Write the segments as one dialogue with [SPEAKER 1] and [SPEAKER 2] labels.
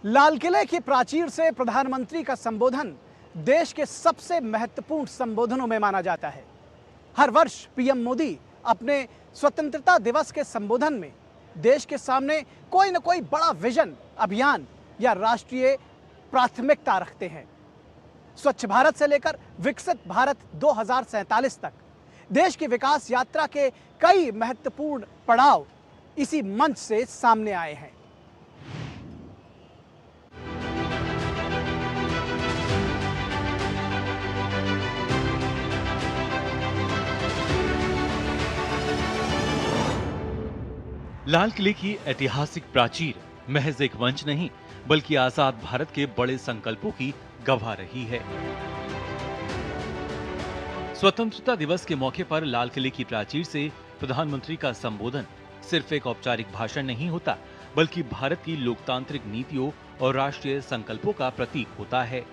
[SPEAKER 1] लाल किले की प्राचीर से प्रधानमंत्री का संबोधन देश के सबसे महत्वपूर्ण संबोधनों में माना जाता है। हर वर्ष पीएम मोदी अपने स्वतंत्रता दिवस के संबोधन में देश के सामने कोई न कोई बड़ा विजन, अभियान या राष्ट्रीय प्राथमिकता रखते हैं। स्वच्छ भारत से लेकर विकसित भारत 2047 तक देश की विकास यात्रा के कई महत्वपूर्ण पड़ाव इसी मंच से सामने आए हैं।
[SPEAKER 2] लाल किले की ऐतिहासिक प्राचीर महज एक मंच नहीं, बल्कि आजाद भारत के बड़े संकल्पों की गवाह रही है। स्वतंत्रता दिवस के मौके पर लाल किले की प्राचीर से प्रधानमंत्री का संबोधन सिर्फ एक औपचारिक भाषण नहीं होता, बल्कि भारत की लोकतांत्रिक नीतियों और राष्ट्रीय संकल्पों का प्रतीक होता है।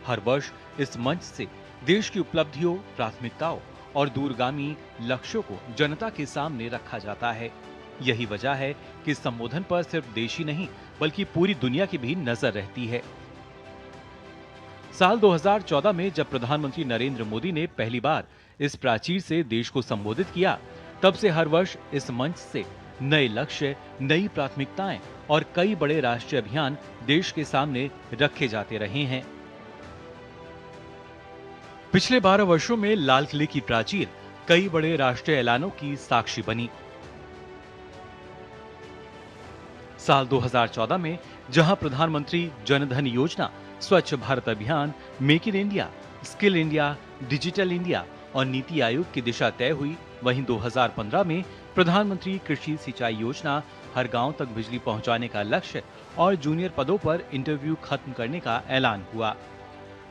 [SPEAKER 2] हर वर्ष इस मंच से देश की उपलब्धियों, प्राथमिकताओं और दूरगामी लक्ष्यों को जनता के सामने रखा जाता है। यही वजह है कि इस संबोधन पर सिर्फ देश ही नहीं, बल्कि पूरी दुनिया की भी नजर रहती है। साल 2014 में जब प्रधानमंत्री नरेंद्र मोदी ने पहली बार इस प्राचीर से देश को संबोधित किया, तब से हर वर्ष इस मंच से नए लक्ष्य, नई प्राथमिकताएं और कई बड़े राष्ट्रीय अभियान देश के सामने रखे जाते रहे हैं। पिछले 12 वर्षों में लाल किले की प्राचीर कई बड़े राष्ट्रीय ऐलानों की साक्षी बनी। साल 2014 में जहां प्रधानमंत्री जन धन योजना, स्वच्छ भारत अभियान, make in India, skill India, digital India और नीति आयोग की दिशा तय हुई, वहीं 2015 में प्रधानमंत्री कृषि सिंचाई योजना, हर गांव तक बिजली पहुंचाने का लक्ष्य और जूनियर पदों पर इंटरव्यू खत्म करने का ऐलान हुआ।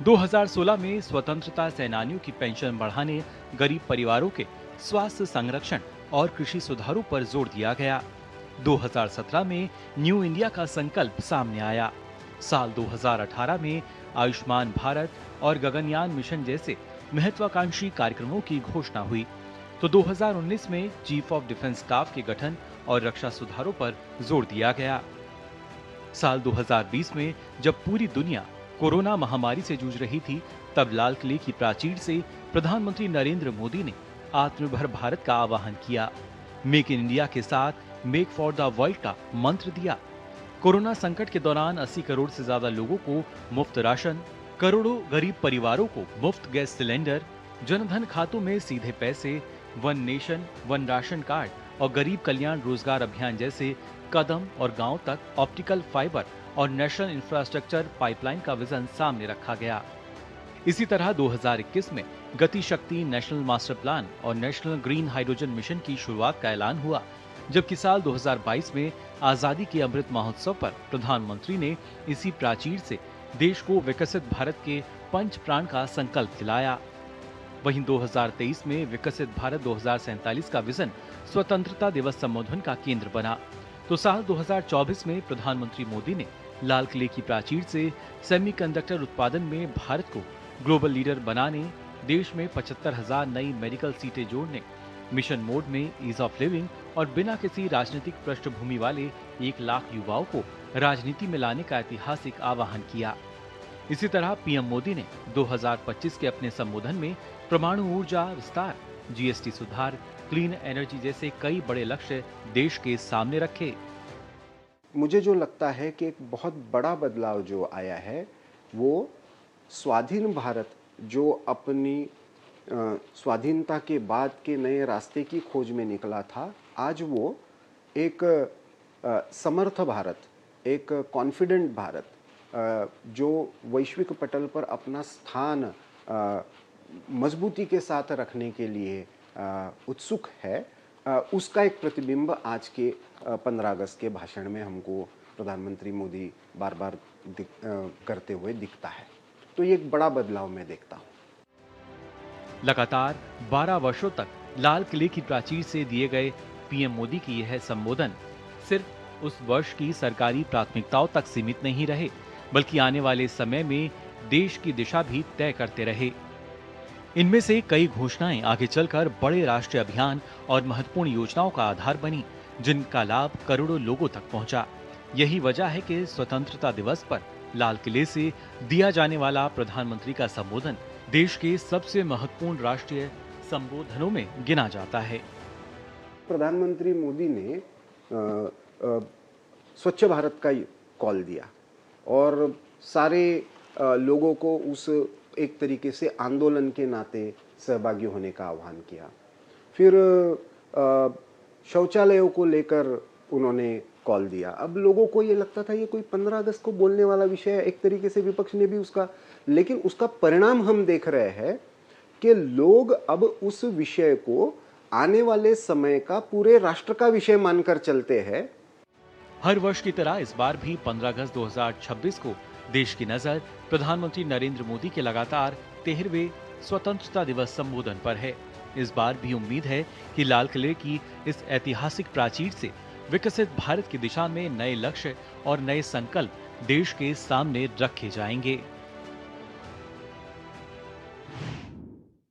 [SPEAKER 2] 2016 में स्वतंत्रता सेनानियों की पेंशन बढ़ाने, गरीब परिवारों के स्वास्थ्य संरक्षण और कृषि सुधारों पर जोर दिया गया। 2017 में न्यू इंडिया का संकल्प सामने आया। साल 2018 में आयुष्मान भारत और गगनयान मिशन जैसे महत्वाकांक्षी कार्यक्रमों की घोषणा हुई, तो 2019 में चीफ ऑफ डिफेंस स्टाफ के गठन और रक्षा सुधारों पर जोर दिया गया। साल 2020 में जब पूरी दुनिया कोरोना महामारी से जूझ रही थी, तब लाल किले की प्राचीर से प्रधानमंत्री नरेंद्र मोदी ने आत्मनिर्भर भारत का आह्वान किया। मेक इन इंडिया के साथ मेक फॉर द वर्ल्ड का मंत्र दिया। कोरोना संकट के दौरान 80 करोड़ से ज्यादा लोगों को मुफ्त राशन, करोड़ों गरीब परिवारों को मुफ्त गैस सिलेंडर, जनधन खातों में सीधे पैसे, one nation one ration card और गरीब कल्याण रोजगार अभियान जैसे कदम और गांव तक ऑप्टिकल फाइबर और नेशनल इंफ्रास्ट्रक्चर पाइपलाइन का विजन सामने रखा गया। इसी तरह 2021 में गति शक्ति नेशनल मास्टर प्लान और नेशनल ग्रीन हाइड्रोजन मिशन की शुरुआत का ऐलान हुआ, जबकि साल 2022 में आजादी के अमृत महोत्सव पर प्रधानमंत्री ने इसी प्राचीर से देश को विकसित भारत के पंच प्राण का संकल्प दिलाया। वहीं 2023 में विकसित भारत 2047 का विजन स्वतंत्रता दिवस संबोधन का केंद्र बना, तो साल 2024 में प्रधानमंत्री मोदी ने लाल किले की प्राचीर से सेमीकंडक्टर उत्पादन में भारत को ग्लोबल लीडर बनाने, देश में 75,000 नई मेडिकल सीटें जोड़ने, मिशन मोड में ईज ऑफ लिविंग और बिना किसी राजनीतिक पृष्ठभूमि वाले 1 लाख युवाओं को राजनीति में लाने का ऐतिहासिक आह्वान किया। इसी तरह पीएम मोदी ने 2025 के अपने संबोधन में परमाणु ऊर्जा विस्तार, जीएसटी सुधार, क्लीन एनर्जी जैसे कई बड़े लक्ष्य देश के सामने रखे।
[SPEAKER 3] मुझे जो लगता है कि एक बहुत बड़ा बदलाव जो आया है, वो स्वाधीन भारत जो अपनी स्वाधीनता के बाद के नए रास्ते की खोज में निकला था, आज वो एक समर्थ भारत, एक कॉन्फिडेंट भारत, जो वैश्विक पटल पर अपना स्थान मजबूती के साथ रखने के लिए उत्सुक है, उसका एक प्रतिबिंब आज के 15 अगस्त के भाषण में हमको प्रधानमंत्री मोदी बार बार करते हुए दिखता है। तो ये एक बड़ा बदलाव मैं देखता हूँ।
[SPEAKER 2] लगातार 12 वर्षों तक लाल किले की प्राचीर से दिए गए पीएम मोदी की यह संबोधन सिर्फ उस वर्ष की सरकारी प्राथमिकताओं तक सीमित नहीं रहे, बल्कि आने वाले समय में देश की दिशा भी तय करते रहे। इनमें से कई घोषणाएं आगे चलकर बड़े राष्ट्रीय अभियान और महत्वपूर्ण योजनाओं का आधार बनी, जिनका लाभ करोड़ों लोगों तक पहुंचा। यही वजह है कि स्वतंत्रता दिवस पर लाल किले से दिया जाने वाला प्रधानमंत्री का संबोधन देश के सबसे महत्वपूर्ण राष्ट्रीय संबोधनों में गिना जाता है।
[SPEAKER 3] प्रधानमंत्री मोदी ने स्वच्छ भारत का कॉल दिया और सारे लोगों को उस एक तरीके से आंदोलन के नाते सहभागी होने का आह्वान किया। फिर शौचालयों को लेकर उन्होंने कॉल दिया। अब लोगों को ये लगता था ये कोई 15 अगस्त को बोलने वाला विषय है, एक तरीके से विपक्ष ने भी उसका, लेकिन उसका परिणाम हम देख रहे हैं कि लोग अब उस विषय को आने वाले समय का पूरे राष्ट्र का विषय मानकर चलते हैं।
[SPEAKER 2] हर वर्ष की तरह इस बार भी 15 अगस्त 2026 को देश की नजर प्रधानमंत्री नरेंद्र मोदी के लगातार 13वें स्वतंत्रता दिवस संबोधन पर है। इस बार भी उम्मीद है कि लाल किले की इस ऐतिहासिक प्राचीर से विकसित भारत की दिशा में नए लक्ष्य और नए संकल्प देश के सामने रखे जाएंगे।